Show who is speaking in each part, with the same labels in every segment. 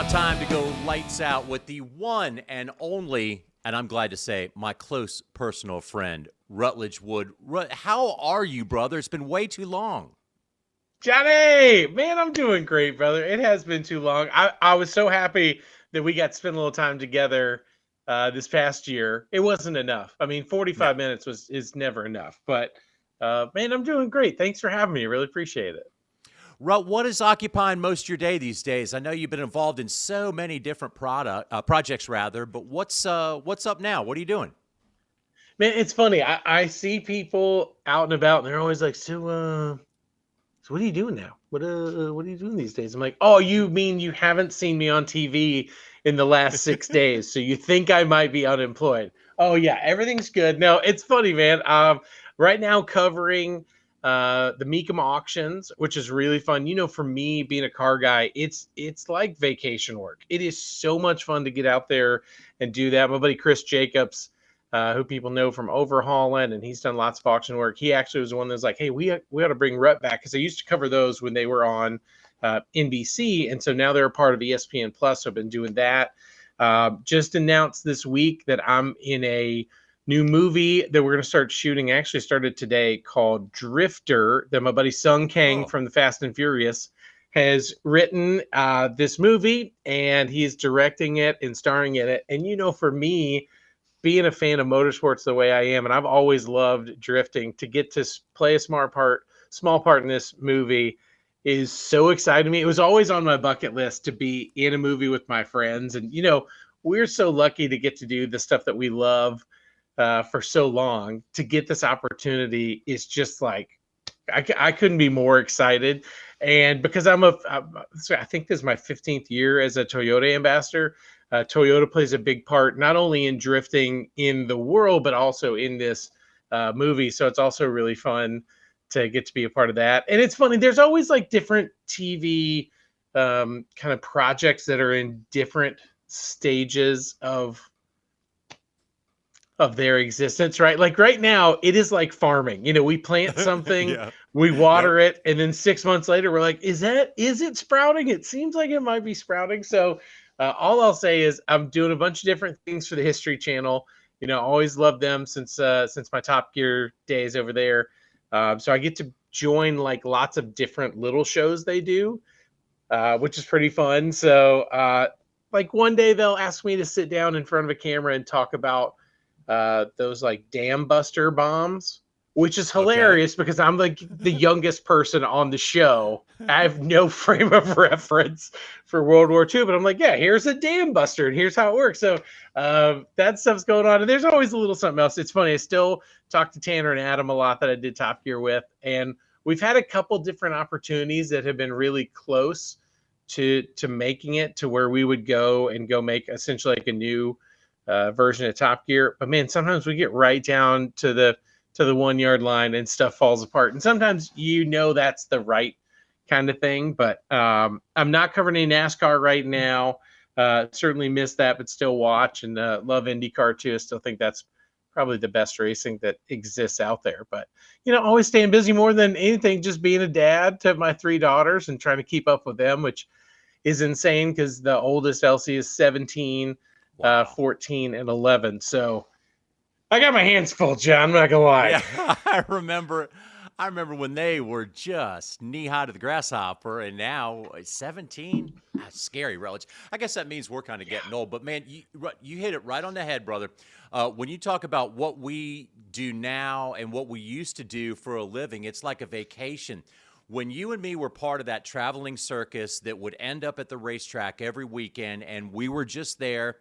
Speaker 1: now time to go lights out with the one and only, and I'm glad to say, my close personal friend, Rutledge Wood. How are you, brother? It's been way too long.
Speaker 2: Johnny, man, I'm doing great, brother. It has been too long. I was so happy that we got to spend a little time together this past year. It wasn't enough. I mean,
Speaker 1: No.
Speaker 2: 45 minutes is never enough. But man, I'm doing great. Thanks for having me. I really appreciate it.
Speaker 1: Rut, what is occupying most of your day these days? I know you've been involved in so many different projects, rather. But what's up now? What are you doing?
Speaker 2: Man, it's funny. I see people out and about, and they're always like, So what are you doing now? What are you doing these days? I'm like, oh, you mean you haven't seen me on TV in the last 6 days, so you think I might be unemployed? Oh yeah, everything's good. No, it's funny, man. Right now covering the Mecum auctions, which is really fun. You know, for me being a car guy, it's like vacation work. It is so much fun to get out there and do that. My buddy Chris Jacobs, who people know from overhauling, and he's done lots of auction work. He actually was the one that was like, "Hey, we ought to bring Rut back," because I used to cover those when they were on NBC, and so now they're a part of ESPN Plus. So I've been doing that. Just announced this week that I'm in a new movie that we're going to start shooting. Actually, started today, called Drifter. That my buddy Sung Kang
Speaker 1: Oh,
Speaker 2: from the Fast and Furious has written this movie, and he's directing it and starring in it. And you know, for me, being a fan of motorsports the way I am, and I've always loved drifting, to get to play a small part in this movie is so exciting to me. It was always on my bucket list to be in a movie with my friends. And, you know, we're so lucky to get to do the stuff that we love for so long. To get this opportunity is just like, I couldn't be more excited. And because I think this is my 15th year as a Toyota ambassador. Toyota plays a big part, not only in drifting in the world, but also in this movie. So it's also really fun to get to be a part of that. And it's funny, there's always like different TV kind of projects that are in different stages of their existence, right? Like right now, it is like farming. You know, we plant something,
Speaker 1: yeah.
Speaker 2: we
Speaker 1: Yep.
Speaker 2: water it, and then 6 months later, we're like, is it sprouting? It seems like it might be sprouting. So all I'll say is I'm doing a bunch of different things for the History Channel. You know, always loved them since my Top Gear days over there. So I get to join like lots of different little shows they do, which is pretty fun. So like one day they'll ask me to sit down in front of a camera and talk about those like dam buster bombs, which is
Speaker 1: Okay.
Speaker 2: hilarious because I'm like the youngest person on the show. I have no frame of reference for World War II, but I'm like, yeah, here's a dam buster and here's how it works. So that stuff's going on. And there's always a little something else. It's funny. I still talk to Tanner and Adam a lot that I did Top Gear with. And we've had a couple different opportunities that have been really close to making it to where we would go make essentially like a new version of Top Gear. But man, sometimes we get right down to the 1 yard line and stuff falls apart. And sometimes you know that's the right kind of thing. But I'm not covering any NASCAR right now. Certainly miss that, but still watch and love IndyCar too. I still think that's probably the best racing that exists out there. But you know, always staying busy more than anything, just being a dad to my three daughters and trying to keep up with them, which is insane because the oldest Elsie is 17,
Speaker 1: Wow.
Speaker 2: 14, and 11. So I got my hands full, John. I'm not gonna lie.
Speaker 1: Yeah, I remember. I remember when they were just knee high to the grasshopper, and now 17. That's scary, Relish. I guess that means we're kind of
Speaker 2: Yeah.
Speaker 1: getting old. But man, you hit it right on the head, brother. When you talk about what we do now and what we used to do for a living, it's like a vacation. When you and me were part of that traveling circus that would end up at the racetrack every weekend, and we were just there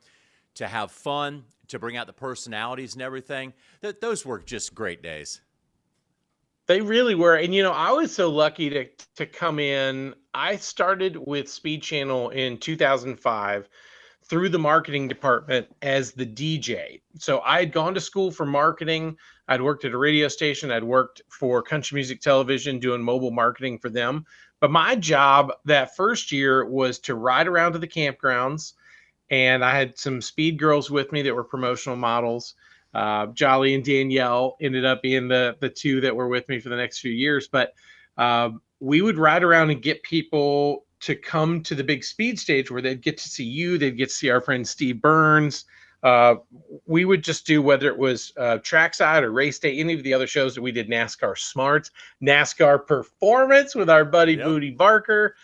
Speaker 1: to have fun, to bring out the personalities and everything, those were just great days.
Speaker 2: They really were. And you know, I was so lucky to come in. I started with Speed Channel in 2005 through the marketing department as the DJ. So I had gone to school for marketing. I'd worked at a radio station. I'd worked for country music television doing mobile marketing for them. But my job that first year was to ride around to the campgrounds, and I had some speed girls with me that were promotional models. Jolly and Danielle ended up being the two that were with me for the next few years. But we would ride around and get people to come to the big speed stage where they'd get to see you, they'd get to see our friend Steve Burns. We would just do, whether it was trackside or race day, any of the other shows that we did, NASCAR Smarts, NASCAR Performance with our buddy Booty Barker.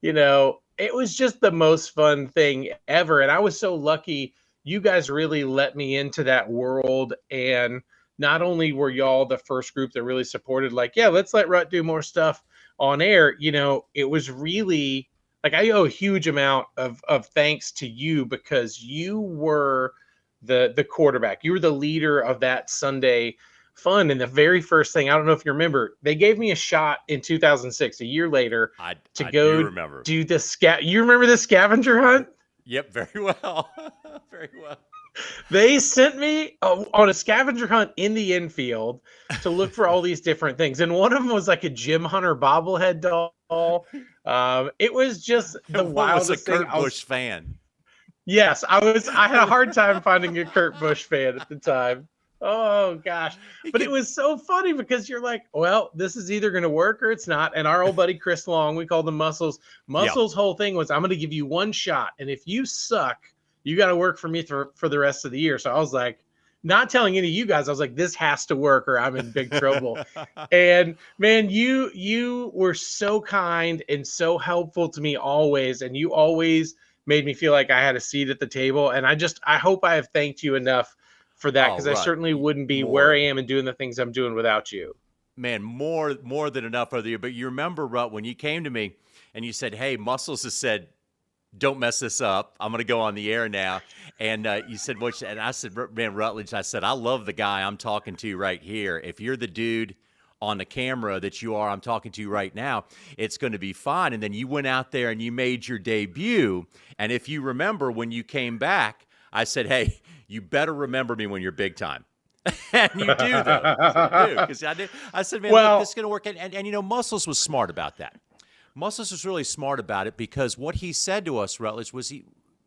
Speaker 2: You know, it was just the most fun thing ever. And I was so lucky. You guys really let me into that world. And not only were y'all the first group that really supported, like, yeah, let's let Rut do more stuff on air. You know, it was really like, I owe a huge amount of thanks to you, because you were the quarterback. You were the leader of that Sunday fun. And the very first thing, I don't know if you remember, they gave me a shot in 2006, a year later, to go do the You remember the scavenger hunt?
Speaker 1: Yep, very well. Very well.
Speaker 2: They sent me on a scavenger hunt in the infield to look for all these different things. And one of them was like a Jim Hunter bobblehead doll. It was just the wildest thing.
Speaker 1: I was a Kurt Busch fan.
Speaker 2: Yes, I had a hard time finding a Kurt Busch fan at the time. Oh gosh. But it was so funny, because you're like, well, this is either going to work or it's not. And our old buddy Chris Long, we called him Muscles. Muscles' whole thing was, I'm going to give you one shot, and if you suck, you got to work for me for the rest of the year. So I was like, not telling any of you guys, I was like, this has to work or I'm in big trouble. And man, you were so kind and so helpful to me always. And you always made me feel like I had a seat at the table. And I hope I have thanked you enough for that, because I certainly wouldn't be where I am and doing the things I'm doing without you.
Speaker 1: Man, more than enough for you. But you remember, Rut, when you came to me and you said, hey, Muscles has said, don't mess this up. I'm going to go on the air now. And you said, what? And I said, man, Rutledge, I said, I love the guy I'm talking to right here. If you're the dude on the camera that you are, I'm talking to you right now, it's going to be fine. And then you went out there and you made your debut. And if you remember, when you came back, I said, hey, you better remember me when you're big time. And you do, though. You do, because I said, man, look, this is going to work. And you know, Muscles was smart about that. Muscles was really smart about it, because what he said to us, Rutledge, was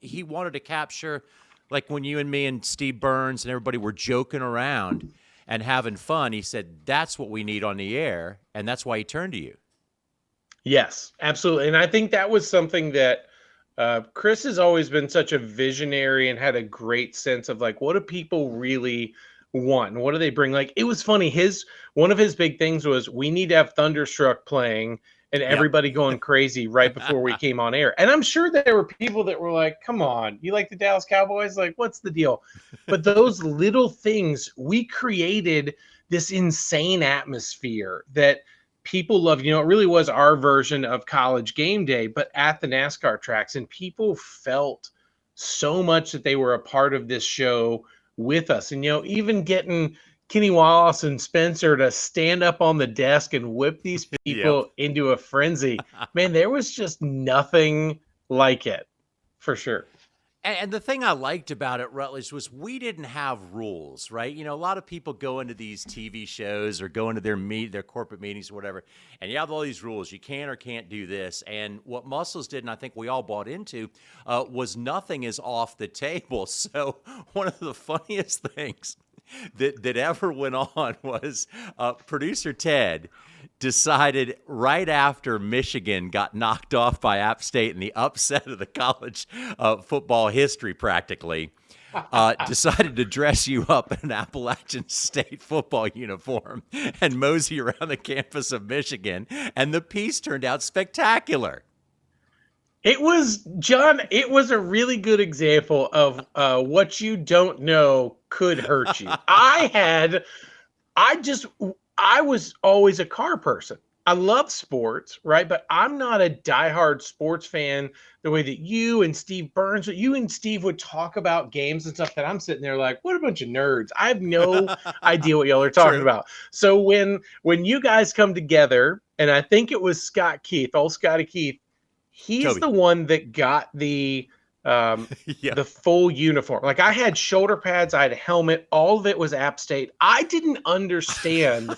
Speaker 1: he wanted to capture, like when you and me and Steve Burns and everybody were joking around and having fun. He said, that's what we need on the air, and that's why he turned to you.
Speaker 2: Yes, absolutely. And I think that was something that Chris has always been such a visionary and had a great sense of, like, what do people really want? What do they bring? Like, it was funny. One of his big things was, we need to have Thunderstruck playing and everybody going crazy right before we came on air. And I'm sure there were people that were like, come on, you like the Dallas Cowboys? Like, what's the deal? But those little things, we created this insane atmosphere that people loved. You know, it really was our version of College Game Day, but at the NASCAR tracks. And people felt so much that they were a part of this show with us. And, you know, even getting Kenny Wallace and Spencer to stand up on the desk and whip these people into a frenzy. Man, there was just nothing like it, for sure.
Speaker 1: And the thing I liked about it, Rutledge, was we didn't have rules, right? You know, a lot of people go into these TV shows or go into their corporate meetings or whatever, and you have all these rules. You can or can't do this. And what Muscles did, and I think we all bought into, was nothing is off the table. So one of the funniest things that ever went on was producer Ted decided right after Michigan got knocked off by App State in the upset of the college football history, practically, decided to dress you up in an Appalachian State football uniform and mosey around the campus of Michigan, and the piece turned out spectacular.
Speaker 2: It was, John, it was a really good example of what you don't know could hurt you. I was always a car person. I love sports, right? But I'm not a diehard sports fan the way that you and Steve Burns, you and Steve would talk about games and stuff, that I'm sitting there like, what a bunch of nerds. I have no idea what y'all are talking about. So when you guys come together, and I think it was Scott Keith, old Scotty Keith, he's Toby. The one that got the full uniform. Like, I had shoulder pads, I had a helmet, all of it was App State. I didn't understand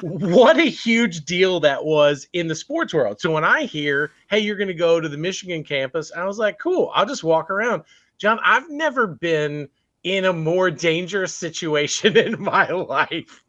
Speaker 2: what a huge deal that was in the sports world. So when I hear, hey, you're going to go to the Michigan campus, I was like, cool, I'll just walk around. John, I've never been in a more dangerous situation in my life.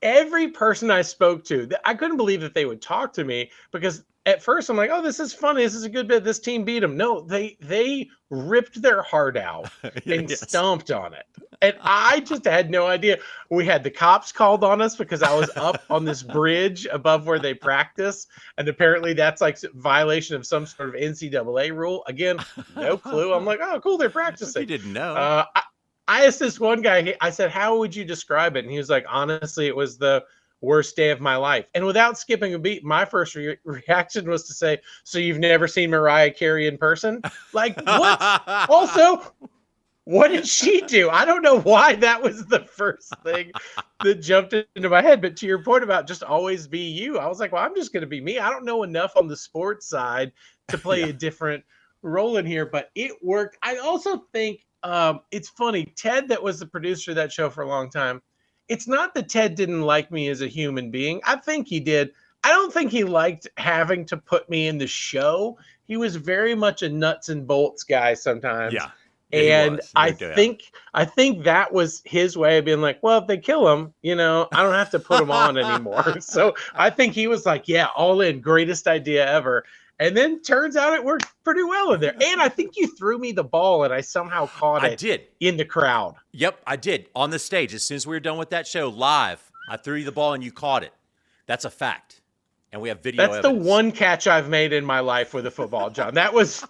Speaker 2: every person I spoke to, I couldn't believe that they would talk to me, because at first I'm like, oh, this is funny. This is a good bit. This team beat them. No, they ripped their heart out and
Speaker 1: Yes.
Speaker 2: stomped on it. And I just had no idea. We had the cops called on us because I was up on this bridge above where they practice. And apparently that's like violation of some sort of NCAA rule. Again, no clue. I'm like, oh, cool. They're practicing.
Speaker 1: You didn't know.
Speaker 2: I asked this one guy, I said, how would you describe it? And he was like, honestly, it was the worst day of my life. And without skipping a beat, my first reaction was to say, so you've never seen Mariah Carey in person? Like, what? Also, what did she do? I don't know why that was the first thing that jumped into my head. But to your point about just always be you, I was like, well, I'm just going to be me. I don't know enough on the sports side to play a different role in here, but it worked. I also think it's funny. Ted, that was the producer of that show for a long time. It's not that Ted didn't like me as a human being. I think he did. I don't think he liked having to put me in the show. He was very much a nuts and bolts guy sometimes.
Speaker 1: Yeah.
Speaker 2: And I think that was his way of being like, well, if they kill him, I don't have to put him on anymore. So I think he was like, yeah, all in, greatest idea ever. And then turns out it worked pretty well in there. And I think you threw me the ball and I somehow caught it.
Speaker 1: I did.
Speaker 2: In the crowd.
Speaker 1: Yep, I did. On the stage. As soon as we were done with that show, live, I threw you the ball and you caught it. That's a fact. And we have video evidence.
Speaker 2: That's the one catch I've made in my life with a football, John. That was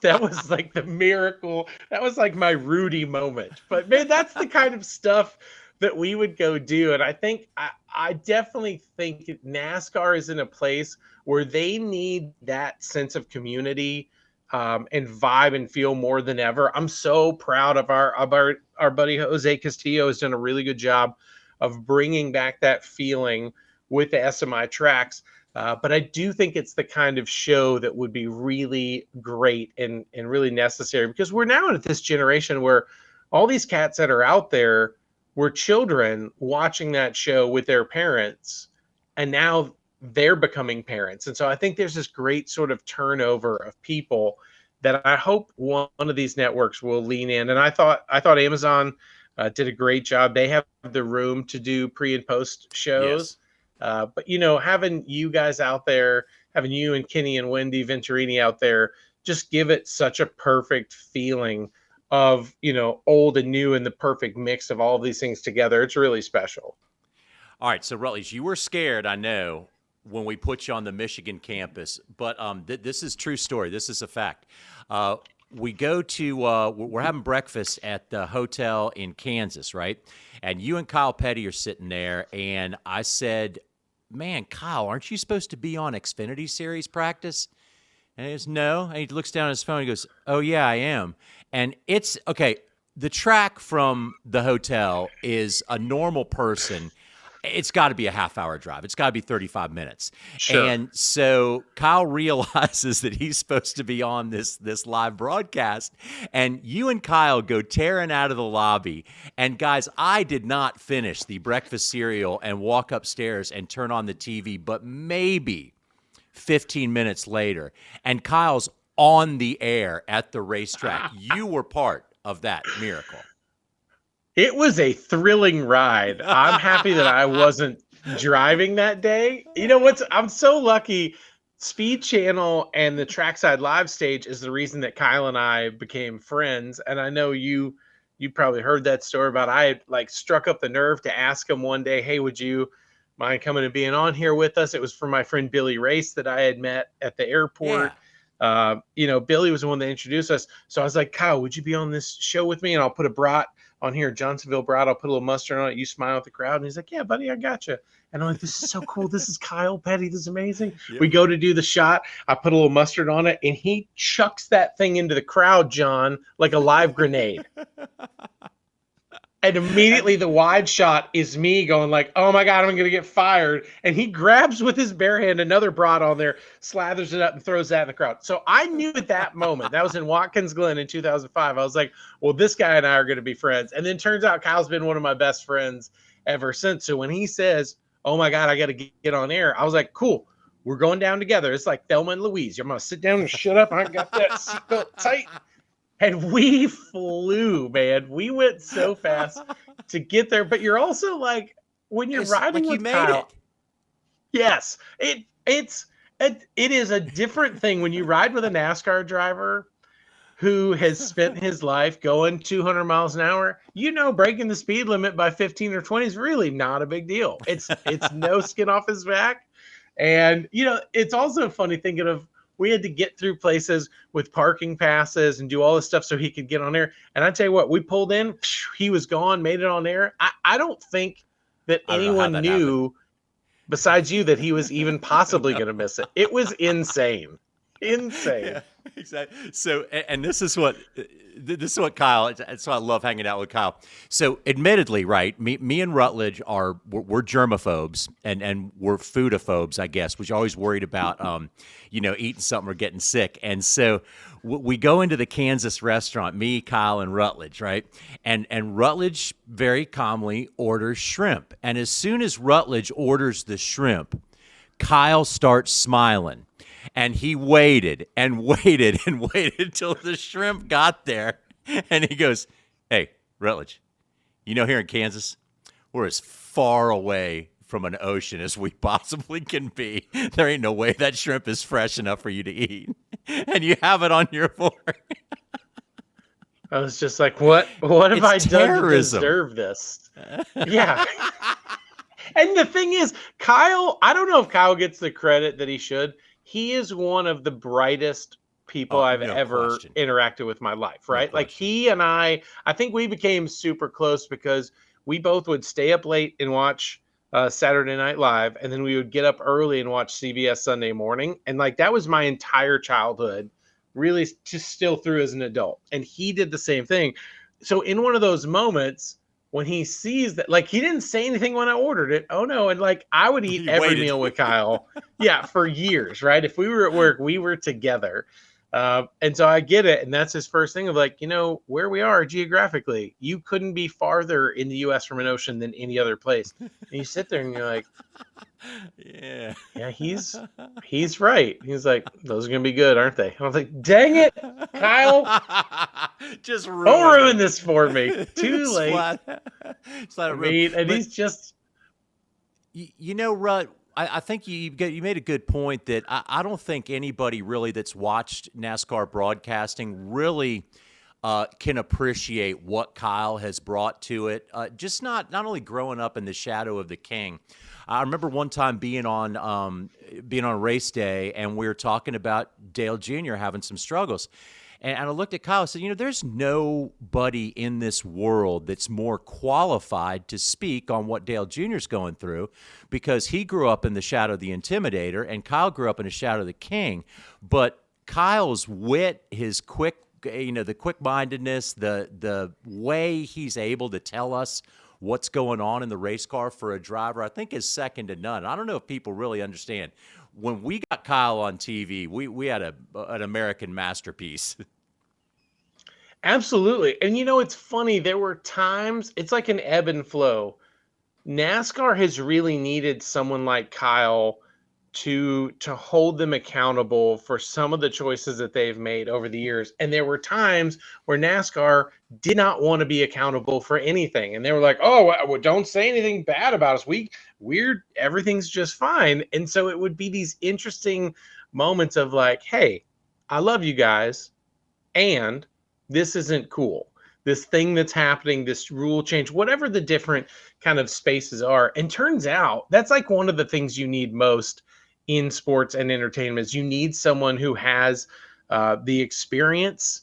Speaker 2: like the miracle. That was like my Rudy moment. But man, that's the kind of stuff that we would go do. And I think I definitely think NASCAR is in a place where they need that sense of community and vibe and feel more than ever. I'm so proud of our buddy Jose Castillo has done a really good job of bringing back that feeling with the SMI tracks. But I do think it's the kind of show that would be really great and really necessary, because we're now at this generation where all these cats that are out there were children watching that show with their parents, and now they're becoming parents. And so I think there's this great sort of turnover of people that I hope one of these networks will lean in. And I thought Amazon did a great job. They have the room to do pre and post shows. Yes. But, having you guys out there, having you and Kenny and Wendy Venturini out there, just give it such a perfect feeling of, old and new and the perfect mix of all of these things together. It's really special.
Speaker 1: All right. So, Rutledge, you were scared, I know, when we put you on the Michigan campus, but this is true story. This is a fact. We go to we're having breakfast at the hotel in Kansas, right? And you and Kyle Petty are sitting there, and I said, man, Kyle, aren't you supposed to be on Xfinity Series practice? And he goes, no. And he looks down at his phone and he goes, oh, yeah, I am. And it's, okay, the track from the hotel is a normal person. It's got to be a half-hour drive. It's got to be 35 minutes. Sure. And so Kyle realizes that he's supposed to be on this live broadcast, and you and Kyle go tearing out of the lobby. And, guys, I did not finish the breakfast cereal and walk upstairs and turn on the TV, but maybe 15 minutes later, and Kyle's on the air at the racetrack. You were part of that miracle.
Speaker 2: It was a thrilling ride. I'm happy that I wasn't driving that day. I'm so lucky. Speed Channel and the Trackside Live stage is the reason that Kyle and I became friends. And I know you probably heard that story about I had struck up the nerve to ask him one day, hey, would you mind coming and being on here with us? It was for my friend Billy Race that I had met at the airport. Yeah. Billy was the one that introduced us. So I was like, Kyle, would you be on this show with me? And I'll put a brat on here, Johnsonville brat. I'll put a little mustard on it. You smile at the crowd. And he's like, yeah, buddy, I got you. And I'm like, this is so cool. This is Kyle Petty. This is amazing. Yep. We go to do the shot. I put a little mustard on it, and he chucks that thing into the crowd, John, like a live grenade. And immediately the wide shot is me going like, oh my God, I'm going to get fired. And he grabs with his bare hand another brat on there, slathers it up and throws that in the crowd. So I knew at that moment, that was in Watkins Glen in 2005. I was like, well, this guy and I are going to be friends. And then turns out Kyle's been one of my best friends ever since. So when he says, oh my God, I got to get on air, I was like, cool, we're going down together. It's like Thelma and Louise. I'm going to sit down and shut up. I got that seatbelt tight. And we flew, man. We went so fast to get there. But you're also like, when you're
Speaker 1: It's
Speaker 2: riding
Speaker 1: like you
Speaker 2: with
Speaker 1: made
Speaker 2: Kyle,
Speaker 1: it.
Speaker 2: yes, it is a different thing when you ride with a NASCAR driver who has spent his life going 200 miles an hour. Breaking the speed limit by 15 or 20 is really not a big deal. It's no skin off his back. And it's also funny thinking of, we had to get through places with parking passes and do all this stuff so he could get on air. And I tell you what, we pulled in, he was gone, made it on air. I don't think that
Speaker 1: I don't know how
Speaker 2: anyone
Speaker 1: that happened.
Speaker 2: knew besides you that he was even possibly going to miss it. It was insane.
Speaker 1: Yeah, exactly. So, and this is what Kyle. That's why I love hanging out with Kyle. So, admittedly, right, me and Rutledge we're germaphobes and we're foodaphobes, I guess, which are always worried about, eating something or getting sick. And so, we go into the Kansas restaurant, me, Kyle, and Rutledge, right? And Rutledge very calmly orders shrimp, and as soon as Rutledge orders the shrimp, Kyle starts smiling. And he waited and waited and waited until the shrimp got there. And he goes, "Hey, Rutledge, here in Kansas, we're as far away from an ocean as we possibly can be. There ain't no way that shrimp is fresh enough for you to eat. And you have it on your fork."
Speaker 2: I was just like, what have I done to
Speaker 1: terrorism.
Speaker 2: deserve this? Yeah. And the thing is, Kyle, I don't know if Kyle gets the credit that he should. He is one of the brightest people I've ever interacted with in my life, right? Like he and I think we became super close because we both would stay up late and watch Saturday Night Live, and then we would get up early and watch CBS Sunday Morning. And like that was my entire childhood, really just still through as an adult. And he did the same thing. So in one of those moments, when he sees that, like, he didn't say anything when I ordered it. Oh no. And like, I would eat every meal with Kyle. Yeah. For years. Right. If we were at work, we were together. And so I get it. And that's his first thing of like, where we are geographically, you couldn't be farther in the US from an ocean than any other place. And you sit there and you're like, yeah, he's right. He's like, those are going to be good, aren't they? I was like, dang it, Kyle.
Speaker 1: Just
Speaker 2: don't ruin this for me. Too late. And he's just,
Speaker 1: Rut, I think you made a good point that I don't think anybody really that's watched NASCAR broadcasting really can appreciate what Kyle has brought to it. Just not only growing up in the shadow of the king. I remember one time being on race day, and we were talking about Dale Jr. having some struggles. And I looked at Kyle and said, there's nobody in this world that's more qualified to speak on what Dale Jr. is going through, because he grew up in the shadow of the Intimidator and Kyle grew up in the shadow of the King. But Kyle's wit, his the quick-mindedness, the way he's able to tell us what's going on in the race car for a driver, I think is second to none. I don't know if people really understand. When we got Kyle on TV, we had an American masterpiece.
Speaker 2: Absolutely. And it's funny, there were times, it's like an ebb and flow. NASCAR has really needed someone like Kyle to hold them accountable for some of the choices that they've made over the years. And there were times where NASCAR did not want to be accountable for anything. And they were like, oh, well, don't say anything bad about us. We're everything's just fine. And so it would be these interesting moments of like, hey, I love you guys, and this isn't cool. This thing that's happening, this rule change, whatever the different kind of spaces are. And turns out that's like one of the things you need most in sports and entertainment is you need someone who has the experience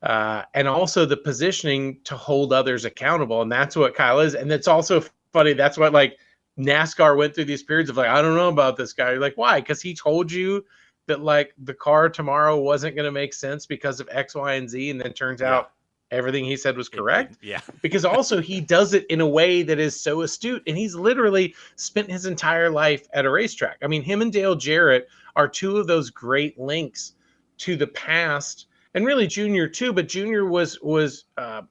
Speaker 2: and also the positioning to hold others accountable. And that's what Kyle is. And it's also funny. That's what like NASCAR went through these periods of like, I don't know about this guy. You're like, why? Because he told you that like the car tomorrow wasn't going to make sense because of X, Y, and Z. And then turns out everything he said was correct.
Speaker 1: Yeah.
Speaker 2: Because also he does it in a way that is so astute, and he's literally spent his entire life at a racetrack. I mean, him and Dale Jarrett are two of those great links to the past, and really Junior too, but Junior was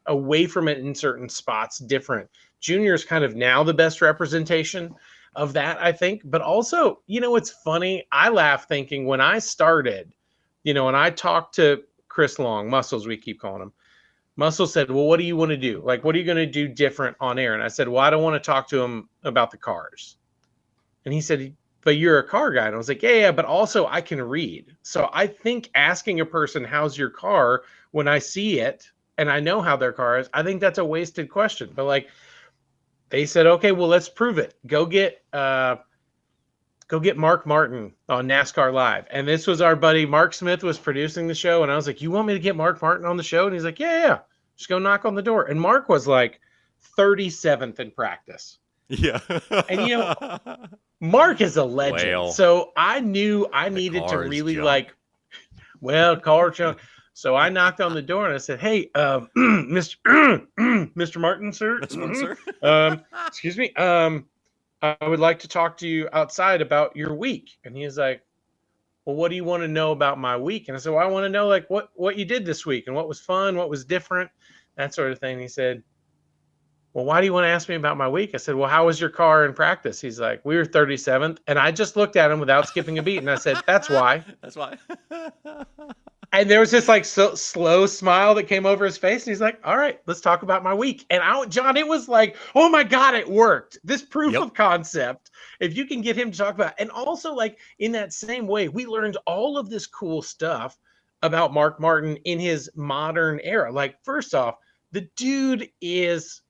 Speaker 2: away from it in certain spots, different. Junior is kind of now the best representation of that, I think. But also, it's funny. I laugh thinking when I started, and I talked to Chris Long, Muscles, we keep calling him. Muscle said, well, what do you want to do? Like, what are you going to do different on air? And I said, well, I don't want to talk to him about the cars. And he said, but you're a car guy. And I was like, yeah, but also I can read. So I think asking a person, how's your car, when I see it and I know how their car is, I think that's a wasted question. But like, they said, okay, well, let's prove it. Go get Mark Martin on NASCAR Live. And this was our buddy, Mark Smith was producing the show. And I was like, you want me to get Mark Martin on the show? And he's like, yeah. Just go knock on the door. And Mark was like 37th in practice.
Speaker 1: Yeah.
Speaker 2: And Mark is a legend.
Speaker 1: Well,
Speaker 2: so I knew I needed to really junk. Car junk. So I knocked on the door and I said, hey, Mr. Martin, sir. Excuse me. I would like to talk to you outside about your week. And he's like, well, what do you want to know about my week? And I said, well, I want to know like what you did this week and what was fun, what was different, that sort of thing. And he said, well, why do you want to ask me about my week? I said, well, how was your car in practice? He's like, we were 37th. And I just looked at him without skipping a beat. And I said, that's why.
Speaker 1: That's why.
Speaker 2: And there was this like slow smile that came over his face. And he's like, all right, let's talk about my week. And John, it was like, oh my God, it worked. This proof of concept, if you can get him to talk about it. And also like in that same way, we learned all of this cool stuff about Mark Martin in his modern era. Like, first off, the dude is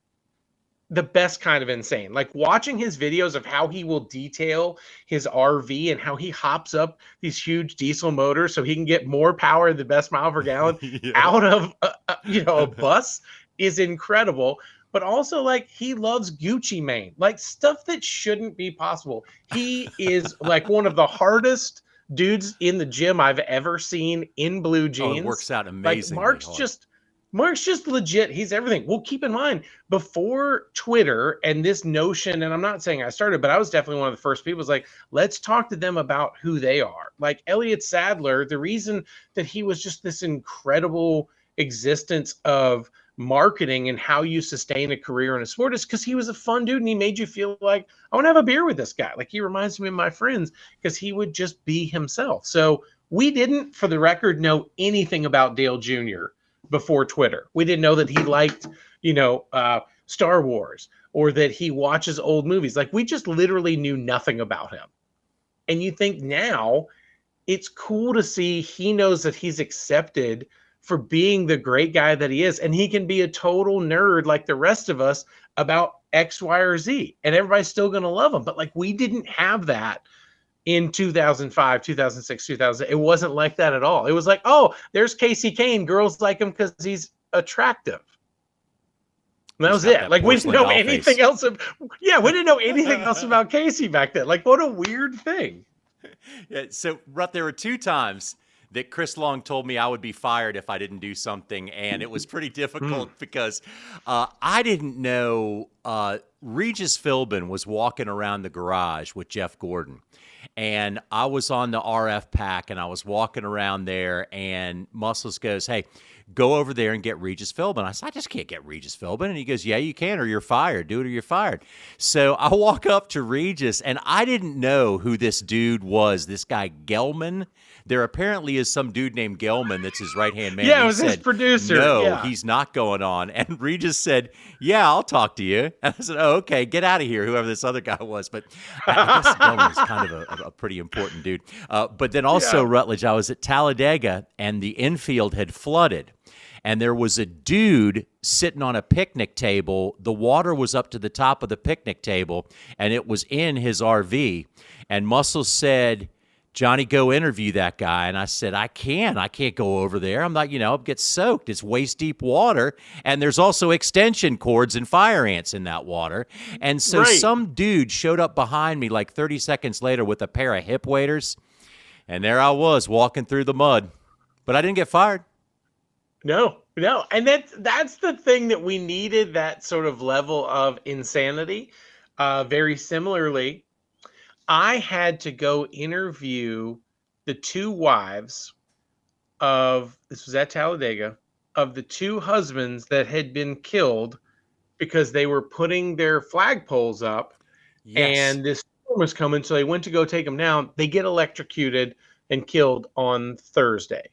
Speaker 2: the best kind of insane. Like watching his videos of how he will detail his RV and how he hops up these huge diesel motors so he can get more power, the best mile per gallon out of a bus is incredible. But also like he loves Gucci Mane, like stuff that shouldn't be possible. He is like one of the hardest dudes in the gym I've ever seen in blue jeans.
Speaker 1: It works out amazing.
Speaker 2: Like Mark's just legit. He's everything. Well, keep in mind, before Twitter and this notion, and I'm not saying I started, but I was definitely one of the first people was like, let's talk to them about who they are. Like Elliott Sadler, the reason that he was just this incredible existence of marketing and how you sustain a career in a sport is because he was a fun dude and he made you feel like, I want to have a beer with this guy. Like he reminds me of my friends because he would just be himself. So we didn't, for the record, know anything about Dale Jr. before Twitter. We didn't know that he liked, Star Wars or that he watches old movies. Like we just literally knew nothing about him. And you think now it's cool to see he knows that he's accepted for being the great guy that he is. And he can be a total nerd like the rest of us about X, Y, or Z. And everybody's still going to love him. But like we didn't have that in 2005, 2006, 2000. It wasn't like that at all. It was like, oh, there's Casey Kane. Girls like him because he's attractive. And that was it. Like we didn't know anything else. We didn't know anything else about Casey back then. Like what a weird thing.
Speaker 1: Yeah, so Rutt, there were 2 times that Chris Long told me I would be fired if I didn't do something. And it was pretty difficult because I didn't know Regis Philbin was walking around the garage with Jeff Gordon. And I was on the RF pack and I was walking around there and Muscles goes, hey, go over there and get Regis Philbin. I said, I just can't get Regis Philbin. And he goes, yeah, you can, or you're fired. Do it or you're fired. So I walk up to Regis and I didn't know who this dude was, this guy Gelman. There apparently is some dude named Gelman that's his right-hand man.
Speaker 2: Yeah, it was his producer.
Speaker 1: No, he's not going on. And Regis said, yeah, I'll talk to you. And I said, oh, okay, get out of here, whoever this other guy was. But I guess Gelman was kind of a pretty important dude. But then also, Rutledge, I was at Talladega, and the infield had flooded. And there was a dude sitting on a picnic table. The water was up to the top of the picnic table, and it was in his RV. And Muscles said, Johnny, go interview that guy. And I said, I can't go over there. I'm not, I'll get soaked. It's waist deep water. And there's also extension cords and fire ants in that water. And so some dude showed up behind me like 30 seconds later with a pair of hip waders. And there I was walking through the mud, but I didn't get fired.
Speaker 2: No. And that's the thing that we needed, that sort of level of insanity. Very similarly, I had to go interview the 2 wives of, this was at Talladega, of the 2 husbands that had been killed because they were putting their flagpoles up and this storm was coming. So they went to go take them down. They get electrocuted and killed on Thursday.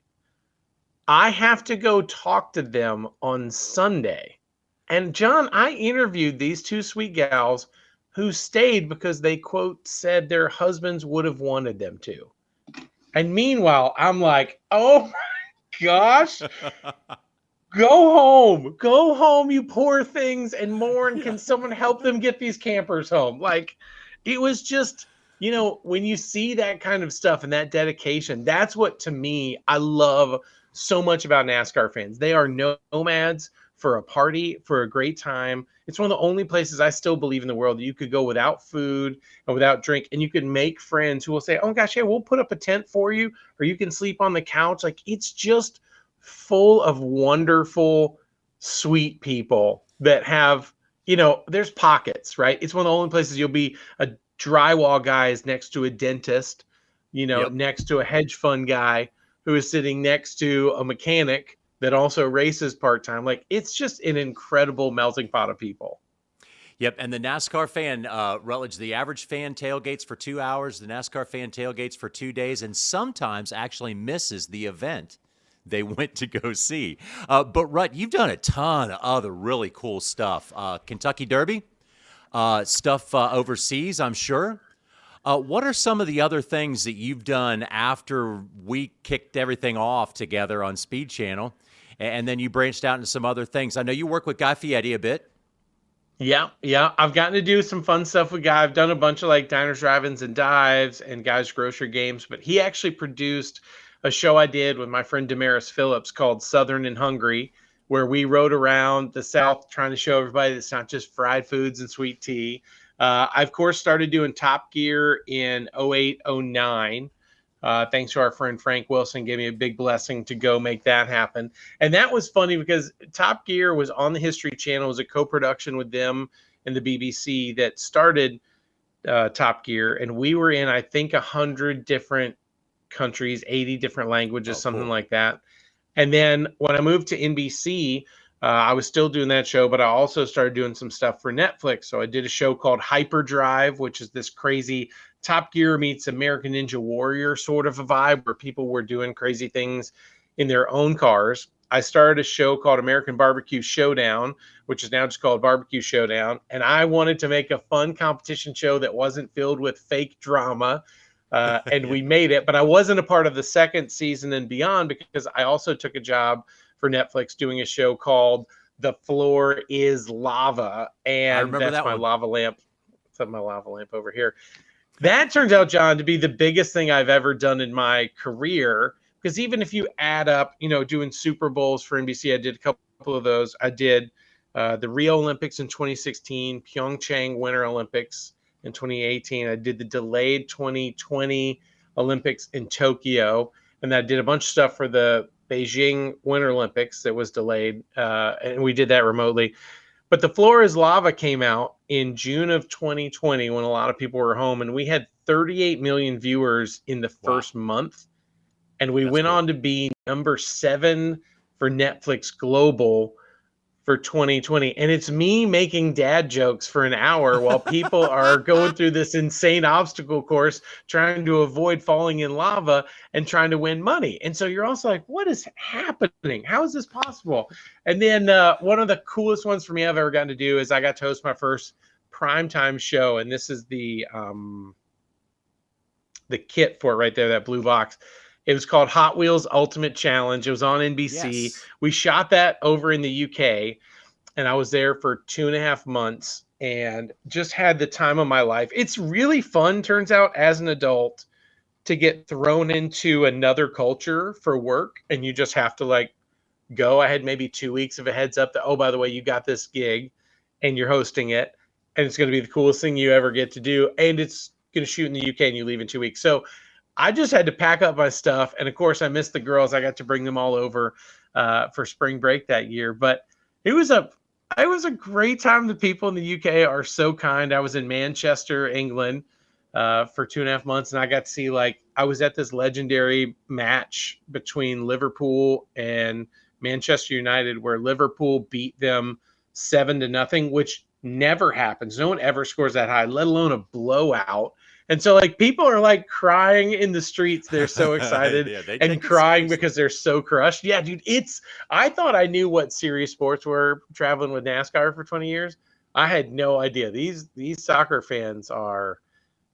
Speaker 2: I have to go talk to them on Sunday. And John, I interviewed these two sweet gals who stayed because they, quote, said their husbands would have wanted them to. And meanwhile, I'm like, oh my gosh, go home, you poor things, and mourn. Can someone help them get these campers home? Like, it was just, when you see that kind of stuff and that dedication, that's what, to me, I love so much about NASCAR fans. They are nomads for a party, for a great time. It's one of the only places I still believe in the world that you could go without food and without drink, and you can make friends who will say, oh gosh, yeah, we'll put up a tent for you, or you can sleep on the couch. Like, it's just full of wonderful, sweet people that have, there's pockets, right? It's one of the only places you'll be a drywall guy is next to a dentist, next to a hedge fund guy who is sitting next to a mechanic that also races part-time. Like, it's just an incredible melting pot of people.
Speaker 1: Yep, and the NASCAR fan, Rutledge, the average fan tailgates for 2 hours, the NASCAR fan tailgates for 2 days, and sometimes actually misses the event they went to go see. But, Rut, you've done a ton of other really cool stuff. Kentucky Derby, stuff overseas, I'm sure. What are some of the other things that you've done after we kicked everything off together on Speed Channel, and then you branched out into some other things? I know you work with Guy Fieri a bit.
Speaker 2: Yeah. I've gotten to do some fun stuff with Guy. I've done a bunch of like diners, drive-ins, and dives and Guy's grocery games, but he actually produced a show I did with my friend Damaris Phillips called Southern and Hungry, where we rode around the South trying to show everybody that it's not just fried foods and sweet tea. I, of course, started doing Top Gear in 08, 09. Thanks to our friend Frank Wilson, gave me a big blessing to go make that happen. And that was funny because Top Gear was on the History Channel. It was a co-production with them and the BBC that started Top Gear. And we were in, I think, 100 different countries, 80 different languages, something like that. And then when I moved to NBC, I was still doing that show, but I also started doing some stuff for Netflix. So I did a show called Hyperdrive, which is this crazy Top Gear meets American Ninja Warrior sort of a vibe where people were doing crazy things in their own cars. I started a show called American Barbecue Showdown, which is now just called Barbecue Showdown. And I wanted to make a fun competition show that wasn't filled with fake drama. And we made it, but I wasn't a part of the second season and beyond because I also took a job for Netflix doing a show called The Floor is Lava. And that's my lava lamp. That's my lava lamp over here. That turns out, John, to be the biggest thing I've ever done in my career. Because even if you add up, doing Super Bowls for NBC, I did a couple of those. I did the Rio Olympics in 2016, Pyeongchang Winter Olympics in 2018. I did the delayed 2020 Olympics in Tokyo. And I did a bunch of stuff for the Beijing Winter Olympics that was delayed. And we did that remotely. But The Floor is Lava came out in June of 2020 when a lot of people were home. And we had 38 million viewers in the first month. And we went on to be number 7 for Netflix Global for 2020. And it's me making dad jokes for an hour while people are going through this insane obstacle course, trying to avoid falling in lava and trying to win money. And so you're also like, what is happening? How is this possible? And then one of the coolest ones for me I've ever gotten to do is I got to host my first primetime show. And this is the kit for it right there, that blue box. It was called Hot Wheels Ultimate Challenge. It was on NBC. Yes. We shot that over in the UK, and I was there for 2.5 months and just had the time of my life. It's really fun, turns out, as an adult to get thrown into another culture for work, and you just have to go. I had maybe 2 weeks of a heads up that, oh, by the way, you got this gig and you're hosting it, and it's going to be the coolest thing you ever get to do, and it's going to shoot in the UK and you leave in 2 weeks. So I just had to pack up my stuff. And of course I missed the girls. I got to bring them all over for spring break that year, but it was a great time. The people in the UK are so kind. I was in Manchester, England for 2.5 months. And I got to see, I was at this legendary match between Liverpool and Manchester United, where Liverpool beat them 7-0, which never happens. No one ever scores that high, let alone a blowout. And so like people are like crying in the streets. They're so excited
Speaker 1: Yeah, they
Speaker 2: and
Speaker 1: take it
Speaker 2: crying
Speaker 1: seriously.
Speaker 2: because they're so crushed. Yeah, dude, I thought I knew what serious sports were traveling with NASCAR for 20 years. I had no idea. These soccer fans are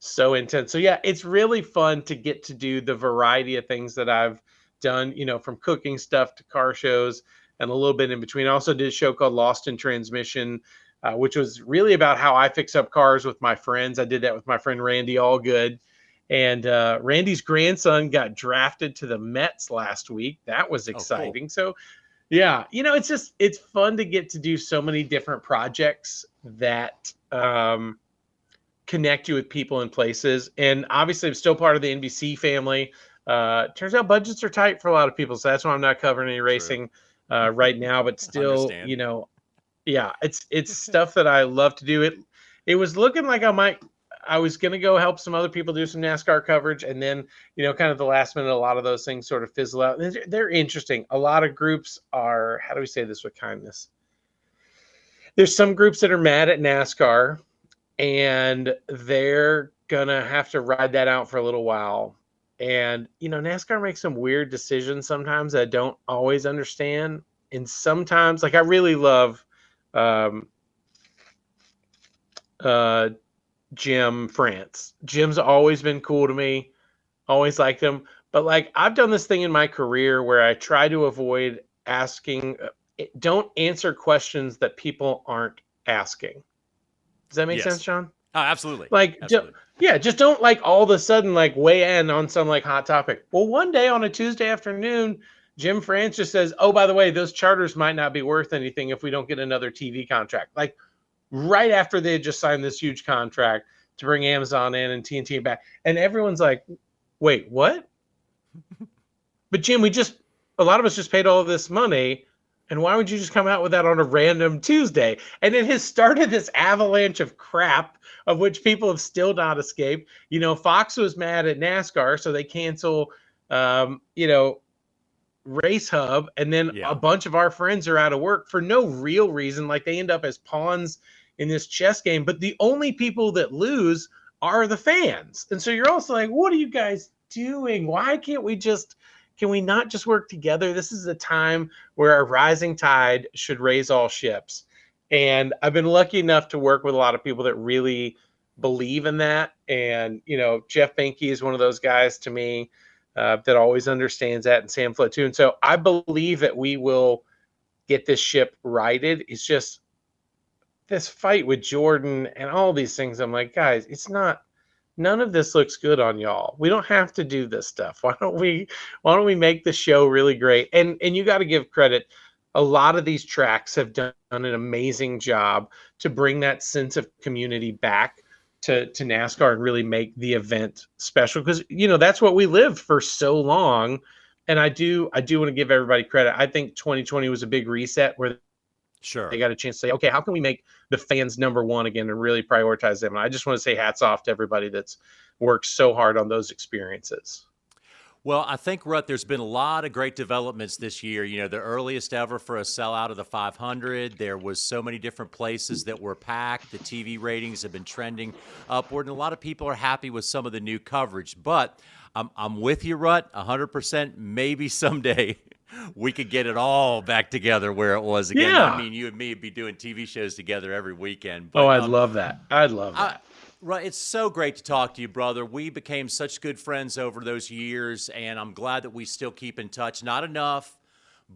Speaker 2: so intense. So yeah, it's really fun to get to do the variety of things that I've done, from cooking stuff to car shows and a little bit in between. I also did a show called Lost in Transmission, which was really about how I fix up cars with my friends. I did that with my friend Randy Allgood. And Randy's grandson got drafted to the Mets last week. That was
Speaker 1: Oh, cool.
Speaker 2: exciting. So yeah, it's fun to get to do so many different projects that connect you with people and places. And obviously, I'm still part of the NBC family. Turns out budgets are tight for a lot of people, so that's why I'm not covering any racing right now. But still,
Speaker 1: Understand.
Speaker 2: yeah, it's stuff that I love to do. It was looking like I was gonna go help some other people do some NASCAR coverage, and then kind of the last minute, a lot of those things sort of fizzle out. They're interesting. A lot of groups are, how do we say this with kindness? There's some groups that are mad at NASCAR, and they're gonna have to ride that out for a little while. And NASCAR makes some weird decisions sometimes that I don't always understand. And sometimes, like, I really love Jim France. Jim's always been cool to me, always liked him. But like, I've done this thing in my career where I try to avoid asking, don't answer questions that people aren't asking. Does that make sense, Sean?
Speaker 1: Oh, absolutely.
Speaker 2: Like,
Speaker 1: Absolutely.
Speaker 2: just don't like all of a sudden like weigh in on some like hot topic. Well, one day on a Tuesday afternoon, Jim France just says, "Oh, by the way, those charters might not be worth anything if we don't get another TV contract." Like right after they had just signed this huge contract to bring Amazon in and TNT back, and everyone's like, "Wait, what?" But Jim, a lot of us just paid all of this money. And why would you just come out with that on a random Tuesday? And it has started this avalanche of crap of which people have still not escaped. Fox was mad at NASCAR, so they cancel, Race Hub. And then a bunch of our friends are out of work for no real reason. Like they end up as pawns in this chess game. But the only people that lose are the fans. And so you're also like, what are you guys doing? Why can't we not just work together? This is a time where a rising tide should raise all ships. And I've been lucky enough to work with a lot of people that really believe in that. And, Jeff Benke is one of those guys to me that always understands that, and Sam Flood too. And so I believe that we will get this ship righted. It's just this fight with Jordan and all these things. I'm like, guys, none of this looks good on y'all. We don't have to do this stuff. Why don't we make the show really great? And you got to give credit. A lot of these tracks have done an amazing job to bring that sense of community back to NASCAR and really make the event special. Because, that's what we lived for so long. And I do want to give everybody credit. I think 2020 was a big reset where they got a chance to say, okay, how can we make the fans number one again and really prioritize them? And I just want to say hats off to everybody that's worked so hard on those experiences.
Speaker 1: Well, I think, Rut, there's been a lot of great developments this year. The earliest ever for a sellout of the 500. There was so many different places that were packed. The TV ratings have been trending upward, and a lot of people are happy with some of the new coverage. But I'm with you, Rut, 100%. Maybe someday we could get it all back together where it was again.
Speaker 2: Yeah.
Speaker 1: I mean, you and me would be doing TV shows together every weekend.
Speaker 2: But, I'd love that. I'd love that.
Speaker 1: Right, it's so great to talk to you, brother. We became such good friends over those years, and I'm glad that we still keep in touch. Not enough,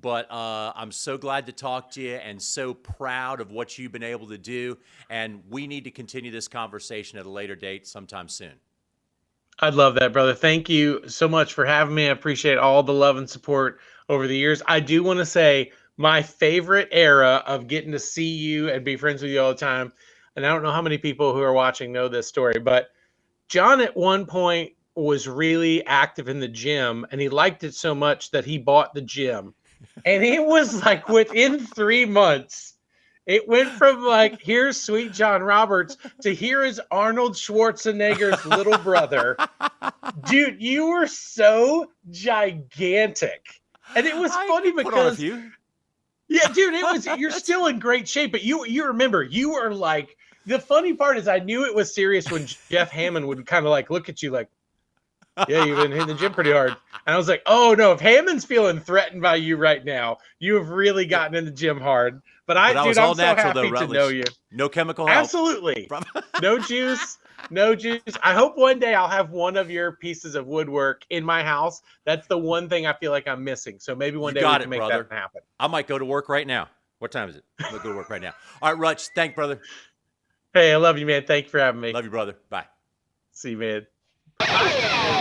Speaker 1: but I'm so glad to talk to you and so proud of what you've been able to do. And we need to continue this conversation at a later date sometime soon.
Speaker 2: I'd love that, brother. Thank you so much for having me. I appreciate all the love and support over the years. I do want to say my favorite era of getting to see you and be friends with you all the time, and I don't know how many people who are watching know this story, but John at one point was really active in the gym, and he liked it so much that he bought the gym. And it was like within 3 months, it went from like, here's sweet John Roberts to here is Arnold Schwarzenegger's little brother. Dude, you were so gigantic. And it was funny because... Yeah, dude, you're still in great shape, but you remember, you were like The funny part is I knew it was serious when Jeff Hammond would kind of like look at you like, yeah, you've been hitting the gym pretty hard. And I was like, oh no, if Hammond's feeling threatened by you right now, you have really gotten in the gym hard. But dude, I'm so happy to know you.
Speaker 1: No chemical help.
Speaker 2: Absolutely. No juice. No juice. I hope one day I'll have one of your pieces of woodwork in my house. That's the one thing I feel like I'm missing. So maybe one day we can make that happen.
Speaker 1: I might go to work right now. What time is it? I'm going to go to work right now. All right, Rutch. Thank, brother.
Speaker 2: Hey, I love you, man. Thank you for having me.
Speaker 1: Love you, brother. Bye.
Speaker 2: See you, man. Bye.